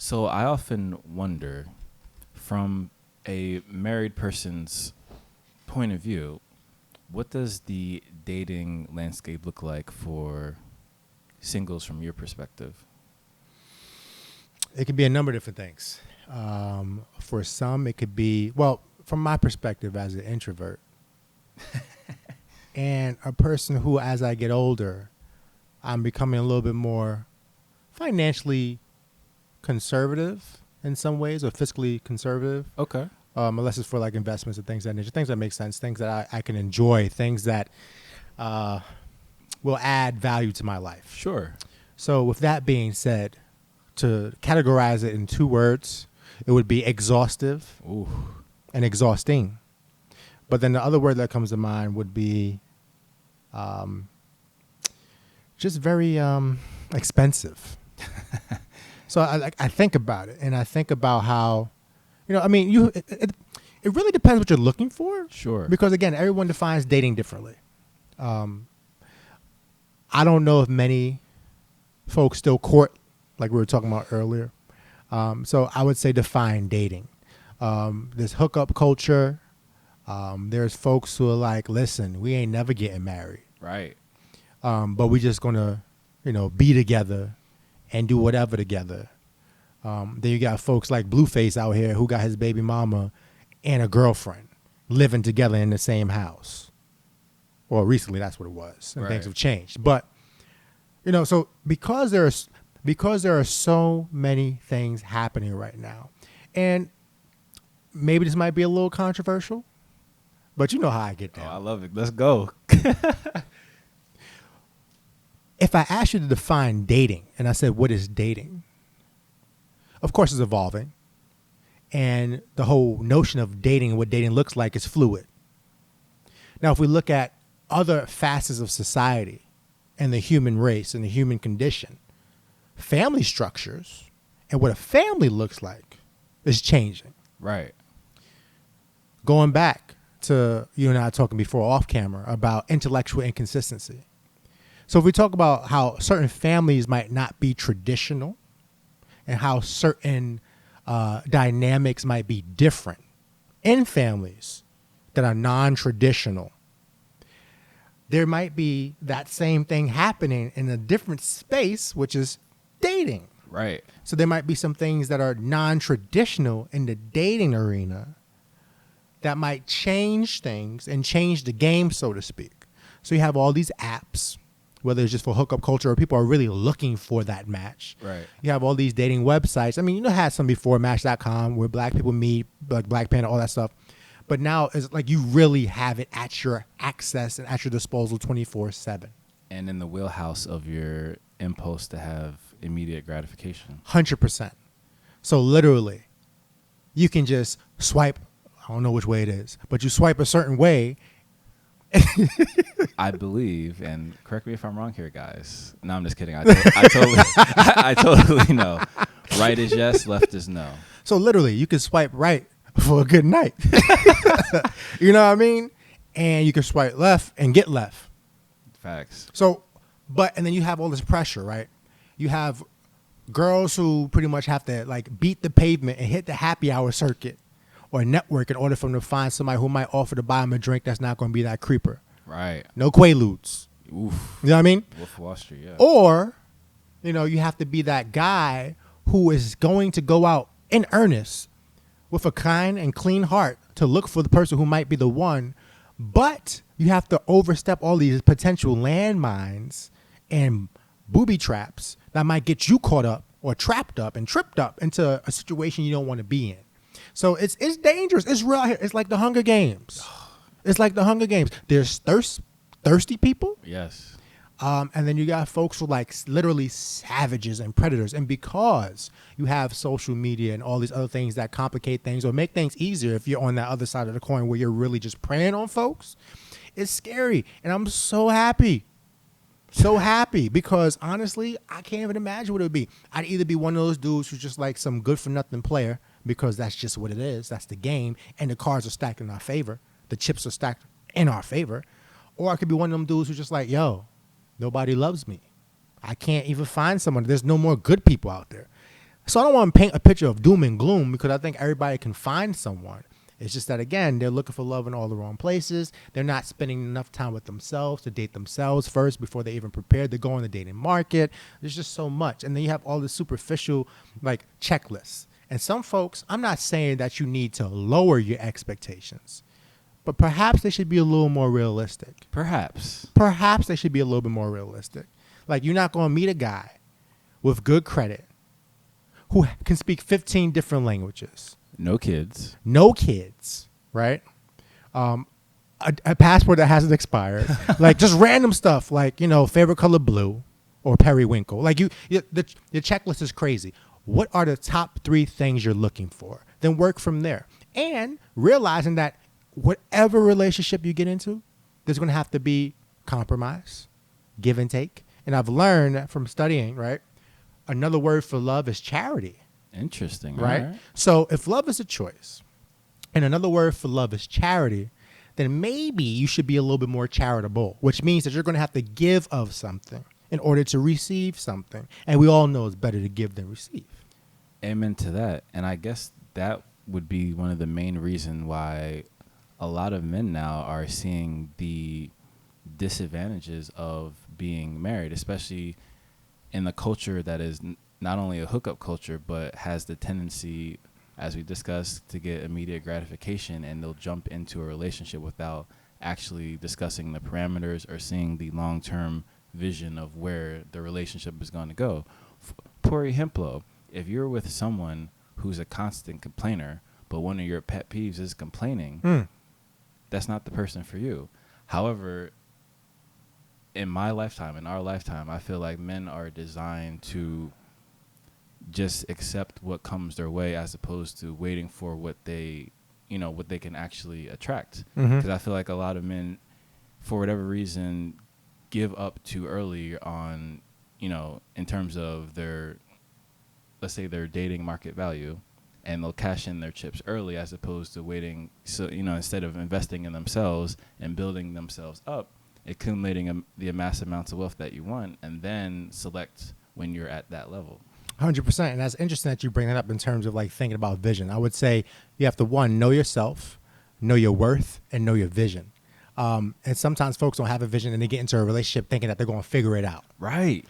So I often wonder, from a married person's point of view, what does the dating landscape look like for singles from your perspective? It could be a number of different things. For some, it could be, well, from my perspective as an introvert and a person who, as I get older, I'm becoming a little bit more financially conservative in some ways, or fiscally conservative. Okay. Unless it's for like investments and things of that nature, things that make sense, things that I can enjoy, things that will add value to my life. Sure. So with that being said, to categorize it in 2 words, it would be exhaustive Ooh. and exhausting. But then the other word that comes to mind would be just very expensive. So I think about it, and I think about how, I mean, it really depends what you're looking for. Sure. Because, again, everyone defines dating differently. I don't know if many folks still court, like we were talking about earlier. So I would say define dating. There's hookup culture. There's folks who are like, listen, we ain't never getting married. Right. But we just going to, be together and do whatever together. Then you got folks like Blueface out here who got his baby mama and a girlfriend living together in the same house. Well, recently that's what it was, and things have changed. But so because there are so many things happening right now, and maybe this might be a little controversial, but you know how I get down. Oh, I love it. Let's go. If I asked you to define dating, and I said, what is dating? Of course, it's evolving. And the whole notion of dating and what dating looks like is fluid. Now, if we look at other facets of society and the human race and the human condition, family structures and what a family looks like is changing. Right. Going back to you and I talking before off camera about intellectual inconsistency. So if we talk about how certain families might not be traditional and how certain dynamics might be different in families that are non-traditional, there might be that same thing happening in a different space, which is dating. Right. So there might be some things that are non-traditional in the dating arena that might change things and change the game, so to speak. So you have all these apps, whether it's just for hookup culture or people are really looking for that match. Right. You have all these dating websites. I mean, had some before, Match.com, where black people meet, like Black Panther, all that stuff. But now it's like you really have it at your access and at your disposal 24/7. And in the wheelhouse of your impulse to have immediate gratification. 100%. So literally, you can just swipe. I don't know which way it is, but you swipe a certain way. I believe, and correct me if I'm wrong here, guys. No, I'm just kidding. I totally know. Right is yes, left is no. So literally, you can swipe right for a good night. You know what I mean? And you can swipe left and get left. Facts. So, and then you have all this pressure, right? You have girls who pretty much have to like beat the pavement and hit the happy hour circuit or network in order for them to find somebody who might offer to buy them a drink that's not going to be that creeper. Right. No Quaaludes. Oof. You know what I mean? Wolf of Wall Street, yeah. Or, you have to be that guy who is going to go out in earnest with a kind and clean heart to look for the person who might be the one, but you have to overstep all these potential landmines and booby traps that might get you caught up or trapped up and tripped up into a situation you don't want to be in. So it's dangerous. It's real here. It's like the Hunger Games. It's like the Hunger Games. There's thirsty people. Yes. And then you got folks who are like literally savages and predators. And because you have social media and all these other things that complicate things or make things easier if you're on that other side of the coin where you're really just preying on folks, it's scary. And I'm so happy. So happy because honestly, I can't even imagine what it would be. I'd either be one of those dudes who's just like some good for nothing player because that's just what it is. That's the game. And the cards are stacked in our favor. The chips are stacked in our favor. Or I could be one of them dudes who's just like, yo, nobody loves me. I can't even find someone. There's no more good people out there. So I don't want to paint a picture of doom and gloom because I think everybody can find someone. It's just that, again, they're looking for love in all the wrong places. They're not spending enough time with themselves to date themselves first before they even prepared to go in the dating market. There's just so much. And then you have all the superficial, like, checklists. And some folks, I'm not saying that you need to lower your expectations, but perhaps they should be a little more realistic. Perhaps they should be a little bit more realistic. Like, you're not going to meet a guy with good credit who can speak 15 different languages. no kids. No kids, right? A passport that hasn't expired. Like, just random stuff like, favorite color blue or periwinkle. Like, your checklist is crazy. What are the top 3 things you're looking for? Then work from there. And realizing that whatever relationship you get into, there's going to have to be compromise, give and take. And I've learned from studying, right? Another word for love is charity. Interesting. Right? All right. So if love is a choice and another word for love is charity, then maybe you should be a little bit more charitable, which means that you're going to have to give of something in order to receive something. And we all know it's better to give than receive. Amen to that. And I guess that would be one of the main reasons why a lot of men now are seeing the disadvantages of being married, especially in the culture that is not only a hookup culture, but has the tendency, as we discussed, to get immediate gratification, and they'll jump into a relationship without actually discussing the parameters or seeing the long-term vision of where the relationship is going to go. Por ejemplo, if you're with someone who's a constant complainer, but one of your pet peeves is complaining, that's not the person for you. However, in my lifetime, in our lifetime, I feel like men are designed to just accept what comes their way as opposed to waiting for what they can actually attract. Because I feel like a lot of men, for whatever reason, give up too early on, in terms of their, let's say, their dating market value, and they'll cash in their chips early as opposed to waiting. So, instead of investing in themselves and building themselves up, accumulating the mass amounts of wealth that you want, and then select when you're at that level. 100%. And that's interesting that you bring that up in terms of like thinking about vision. I would say you have to, one, know yourself, know your worth, and know your vision. And sometimes folks don't have a vision and they get into a relationship thinking that they're going to figure it out. Right.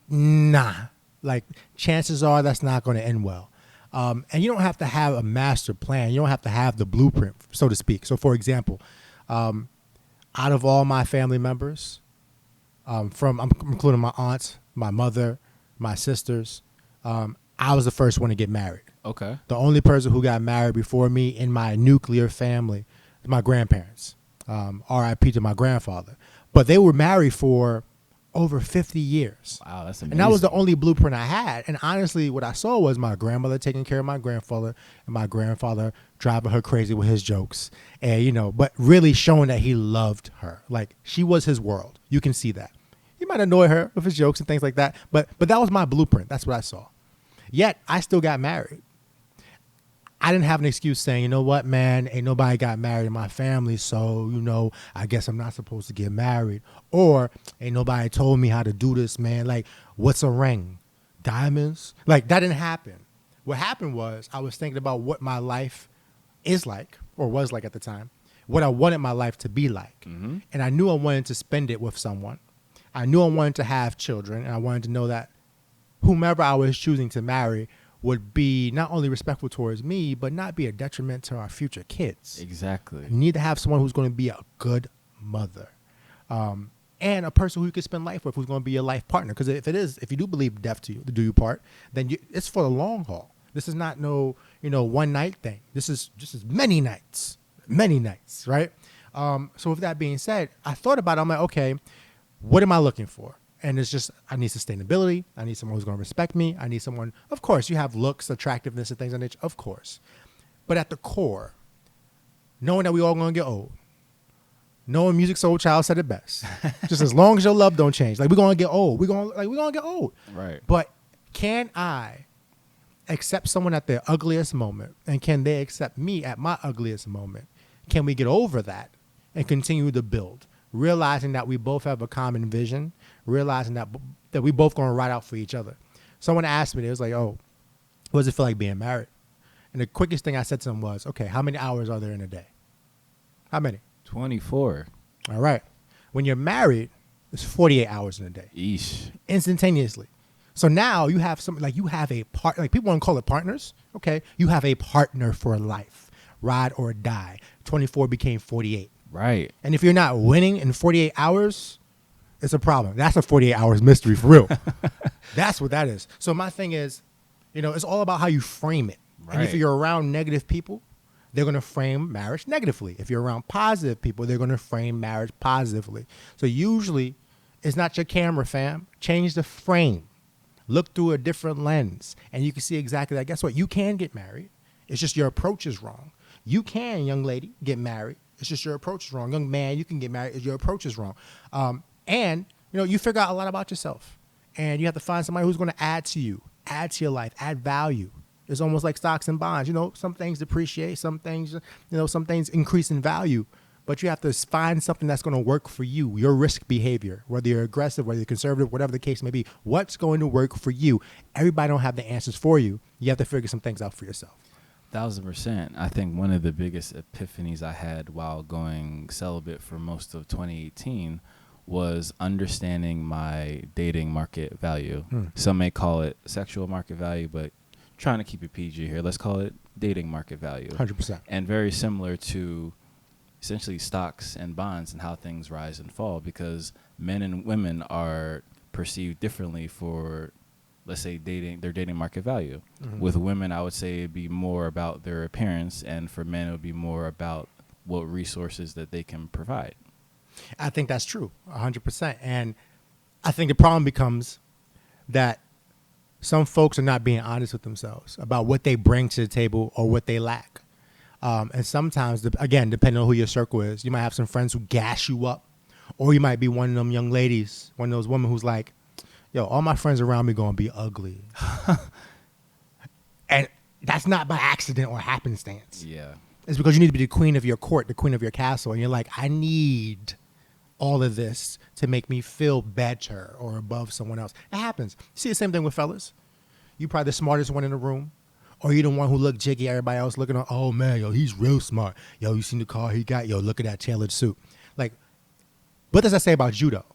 Nah. Like, chances are that's not going to end well. And you don't have to have a master plan. You don't have to have the blueprint, so to speak. So, for example, out of all my family members, I'm including my aunts, my mother, my sisters, I was the first one to get married. Okay. The only person who got married before me in my nuclear family is my grandparents. R.I.P. to my grandfather. But they were married for over 50 years. Wow, that's amazing. And that was the only blueprint I had. And honestly, what I saw was my grandmother taking care of my grandfather and my grandfather driving her crazy with his jokes. And, but really showing that he loved her. Like, she was his world. You can see that. He might annoy her with his jokes and things like that. But that was my blueprint. That's what I saw. Yet, I still got married. I didn't have an excuse saying, you know what, man, ain't nobody got married in my family, so, I guess I'm not supposed to get married. Or ain't nobody told me how to do this, man. Like, what's a ring? Diamonds? Like, that didn't happen. What happened was I was thinking about what my life is like, or was like at the time, what I wanted my life to be like. Mm-hmm. And I knew I wanted to spend it with someone. I knew I wanted to have children, and I wanted to know that whomever I was choosing to marry would be not only respectful towards me, but not be a detriment to our future kids. Exactly. You need to have someone who's going to be a good mother, and a person who you can spend life with, who's going to be your life partner. Because if you do believe death to do you part, then it's for the long haul. This is not no one night thing. This is many nights, right? So with that being said, I thought about it. I'm like, okay, what am I looking for? And it's just, I need sustainability. I need someone who's going to respect me. I need someone, of course, you have looks, attractiveness, and things of nature, of course. But at the core, knowing that we all going to get old, knowing Music Soul Child said it best. Just as long as your love don't change. Like, we're going to get old. We're going to get old. Right. But can I accept someone at their ugliest moment? And can they accept me at my ugliest moment? Can we get over that and continue to build? Realizing that we both have a common vision, realizing that we both going to ride out for each other. Someone asked me, they was like, oh, what does it feel like being married? And the quickest thing I said to them was, okay, how many hours are there in a day? How many? 24. All right. When you're married, it's 48 hours in a day. Eesh. Instantaneously. So now you have something like you have a part, like people want to call it partners. Okay. You have a partner for life, ride or die. 24 became 48. Right. And if you're not winning in 48 hours, it's a problem. That's a 48 hours mystery for real. That's what that is. So my thing is, it's all about how you frame it. Right. And if you're around negative people, they're going to frame marriage negatively. If you're around positive people, they're going to frame marriage positively. So usually it's not your camera, fam. Change the frame. Look through a different lens. And you can see exactly that. Guess what? You can get married. It's just your approach is wrong. You can, young lady, get married. It's just your approach is wrong. Young man, you can get married. Your approach is wrong. And you figure out a lot about yourself. And you have to find somebody who's going to add to you, add to your life, add value. It's almost like stocks and bonds. Some things depreciate, some things increase in value. But you have to find something that's going to work for you, your risk behavior, whether you're aggressive, whether you're conservative, whatever the case may be. What's going to work for you? Everybody don't have the answers for you. You have to figure some things out for yourself. 1000%. I think one of the biggest epiphanies I had while going celibate for most of 2018 was understanding my dating market value. Some may call it sexual market value, but trying to keep it PG here, let's call it dating market value. 100%. And very similar to essentially stocks and bonds and how things rise and fall, because men and women are perceived differently for, let's say, their dating market value. Mm-hmm. With women, I would say it'd be more about their appearance, and for men, it would be more about what resources that they can provide. I think that's true, 100%. And I think the problem becomes that some folks are not being honest with themselves about what they bring to the table or what they lack. And sometimes, again, depending on who your circle is, you might have some friends who gas you up, or you might be one of them young ladies, one of those women who's like, yo, all my friends around me going to be ugly. And that's not by accident or happenstance. Yeah. It's because you need to be the queen of your court, the queen of your castle. And you're like, I need all of this to make me feel better or above someone else. It happens. See the same thing with fellas. You probably the smartest one in the room, or you the one who look jiggy, everybody else looking on, oh man, yo, he's real smart. Yo, you seen the car he got? Yo, look at that tailored suit. Like, what does that say about you though?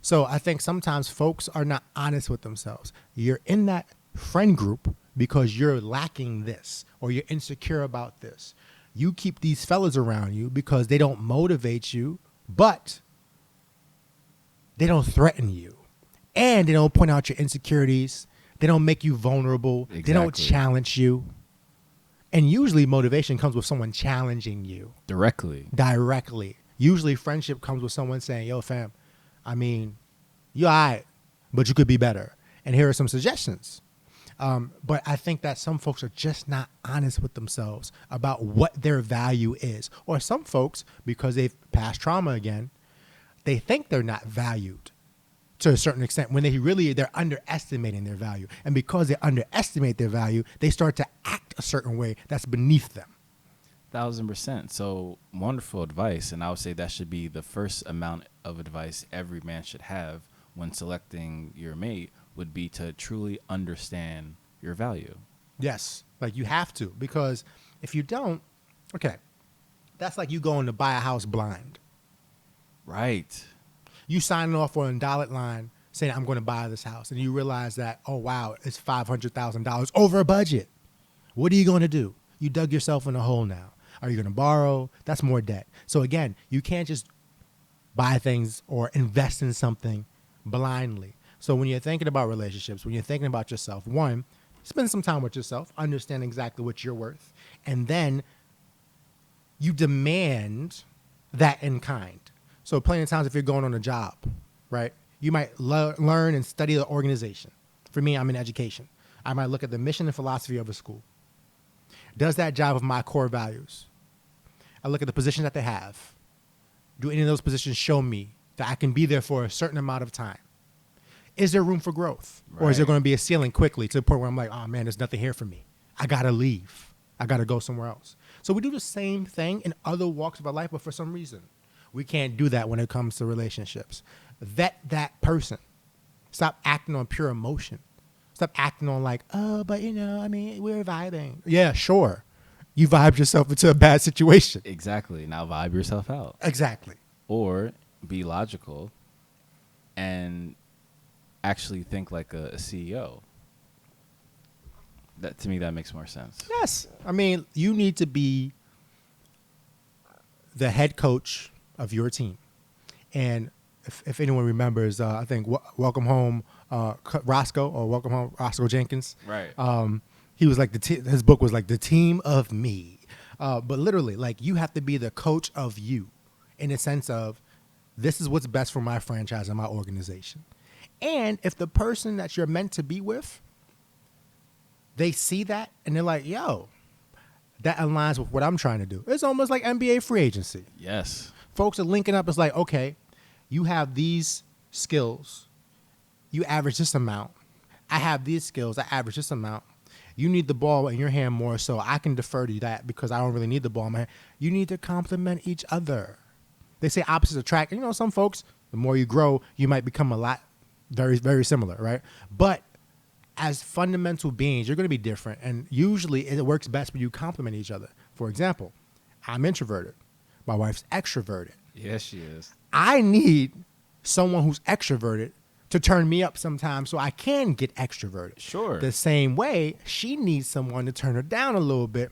So I think sometimes folks are not honest with themselves. You're in that friend group because you're lacking this, or you're insecure about this. You keep these fellas around you because they don't motivate you, but they don't threaten you, and they don't point out your insecurities. They don't make you vulnerable. Exactly. They don't challenge you. And usually motivation comes with someone challenging you. Directly. Usually friendship comes with someone saying, yo, fam, I mean, you're all right, but you could be better. And here are some suggestions. But I think that some folks are just not honest with themselves about what their value is. Or some folks, because they've passed trauma again, they think they're not valued to a certain extent when they're underestimating their value. And because they underestimate their value, they start to act a certain way that's beneath them. 1000%. So wonderful advice. And I would say that should be the first amount of advice every man should have when selecting your mate, would be to truly understand your value. Yes. Like you have to, because if you don't, okay, that's like you going to buy a house blind. Right. You signing off on a dotted line saying, I'm going to buy this house. And you realize that, oh, wow, it's $500,000 over budget. What are you going to do? You dug yourself in a hole now. Are you going to borrow? That's more debt. So again, you can't just buy things or invest in something blindly. So when you're thinking about relationships, when you're thinking about yourself, one, spend some time with yourself, understand exactly what you're worth, and then you demand that in kind. So plenty of times if you're going on a job right? You might learn and study the organization. For me, I'm in education. I might look at the mission and philosophy of a school. Does that jive with my core values? I look at the positions that they have. Do any of those positions show me that I can be there for a certain amount of time? Is there room for growth? Right. Or is there going to be a ceiling quickly to the point where I'm like, oh man, there's nothing here for me. I got to leave. I got to go somewhere else. So we do the same thing in other walks of our life, but for some reason, we can't do that when it comes to relationships. Vet that person. Stop acting on pure emotion. Stop acting on like, oh, but we're vibing. Yeah, sure. You vibed yourself into a bad situation. Exactly. Now vibe yourself out. Exactly. Or be logical and actually think like a CEO. That, to me, that makes more sense. Yes. I mean, you need to be the head coach of your team. And if anyone remembers, I think Welcome Home Roscoe, or Welcome Home Roscoe Jenkins. Right. He was like, his book was like The Team of Me. But literally, like, you have to be the coach of you in the sense of, this is what's best for my franchise and my organization. And if the person that you're meant to be with, they see that and they're like, yo, that aligns with what I'm trying to do. It's almost like NBA free agency. Yes. Folks are linking up. It's like, okay, you have these skills. You average this amount. I have these skills. I average this amount. You need the ball in your hand more, so I can defer to that because I don't really need the ball in my hand. You need to complement each other. They say opposites attract. You know, some folks, the more you grow, you might become a lot very, very similar, right? But as fundamental beings, you're going to be different. And usually it works best when you complement each other. For example, I'm introverted. My wife's extroverted. Yes, she is. I need someone who's extroverted to turn me up sometimes so I can get extroverted. Sure. The same way, she needs someone to turn her down a little bit,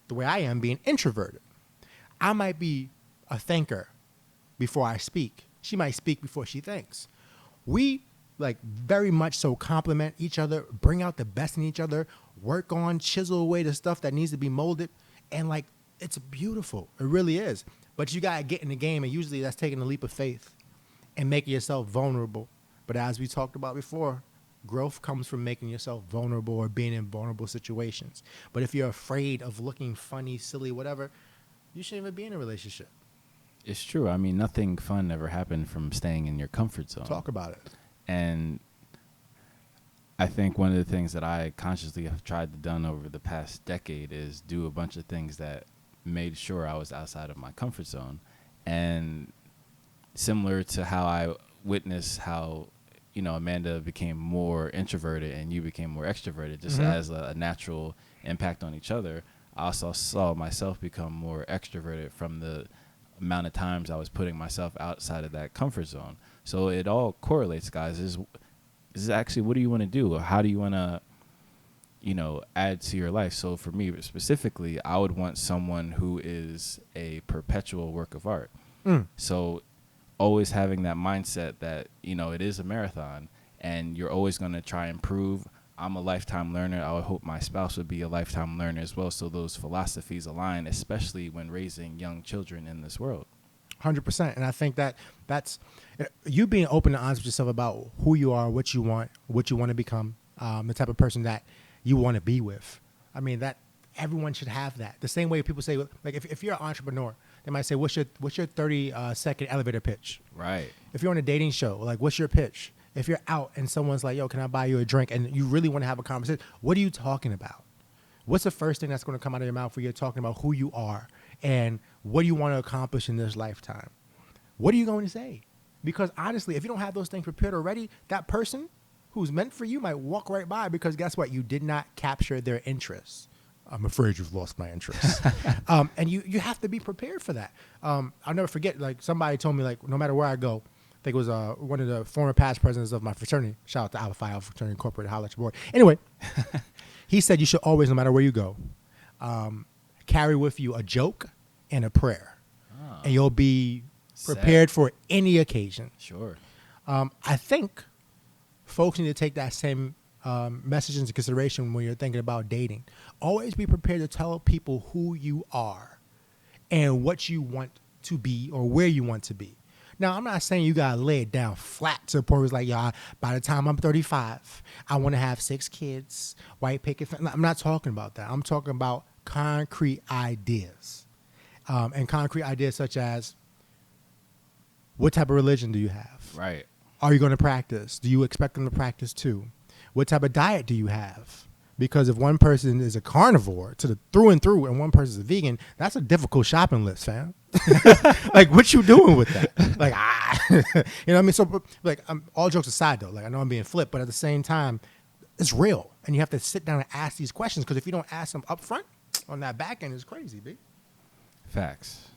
the way I am being introverted. I might be a thinker before I speak. She might speak before she thinks. We like very much so complement each other, bring out the best in each other, work on, chisel away the stuff that needs to be molded. And like, it's beautiful. It really is. But you got to get in the game. And usually that's taking a leap of faith and making yourself vulnerable. But as we talked about before, growth comes from making yourself vulnerable or being in vulnerable situations. But if you're afraid of looking funny, silly, whatever, you shouldn't even be in a relationship. It's true. I mean, nothing fun ever happened from staying in your comfort zone. Talk about it. And I think one of the things that I consciously have tried to done over the past decade is do a bunch of things that made sure I was outside of my comfort zone. And similar to how I witnessed how, Amanda became more introverted and you became more extroverted, just as a natural impact on each other, I also saw myself become more extroverted from the amount of times I was putting myself outside of that comfort zone. So it all correlates, guys. Is actually, what do you want to do? How do you want to, add to your life? So for me specifically, I would want someone who is a perpetual work of art. So always having that mindset that, it is a marathon and you're always going to try and improve. I'm a lifetime learner. I would hope my spouse would be a lifetime learner as well. So those philosophies align, especially when raising young children in this world. 100%. And I think that's you being open and honest with yourself about who you are, what you want to become, the type of person that you want to be with. I mean, that everyone should have that. The same way people say, like, if you're an entrepreneur, they might say, what's your 30-second elevator pitch? Right. If you're on a dating show, like, what's your pitch? If you're out and someone's like, yo, can I buy you a drink? And you really want to have a conversation, what are you talking about? What's the first thing that's going to come out of your mouth when you're talking about who you are and what do you want to accomplish in this lifetime? What are you going to say? Because honestly, if you don't have those things prepared already, that person who's meant for you might walk right by because guess what? You did not capture their interests. I'm afraid you've lost my interest. And you have to be prepared for that. I'll never forget, like, somebody told me, like, no matter where I go, I think it was one of the former past presidents of my fraternity. Shout out to Alpha Phi Alpha Fraternity Incorporated. Holla at your boy. Anyway, he said you should always, no matter where you go, carry with you a joke and a prayer. And you'll be prepared for any occasion. Sure. I think folks need to take that same message into consideration when you're thinking about dating. Always be prepared to tell people who you are and what you want to be or where you want to be. Now, I'm not saying you got to lay it down flat to the point where it's like, y'all, by the time I'm 35, I want to have 6 kids, white picket fence. I'm not talking about that. I'm talking about concrete ideas. And concrete ideas such as, what type of religion do you have? Right. Are you going to practice? Do you expect them to practice too? What type of diet do you have? Because if one person is a carnivore through and through and one person is a vegan, that's a difficult shopping list, fam. Like, what you doing with that? Like, you know what I mean? So, like, all jokes aside, though, like, I know I'm being flipped, but at the same time, it's real. And you have to sit down and ask these questions, because if you don't ask them up front, on that back end, it's crazy, B. Facts.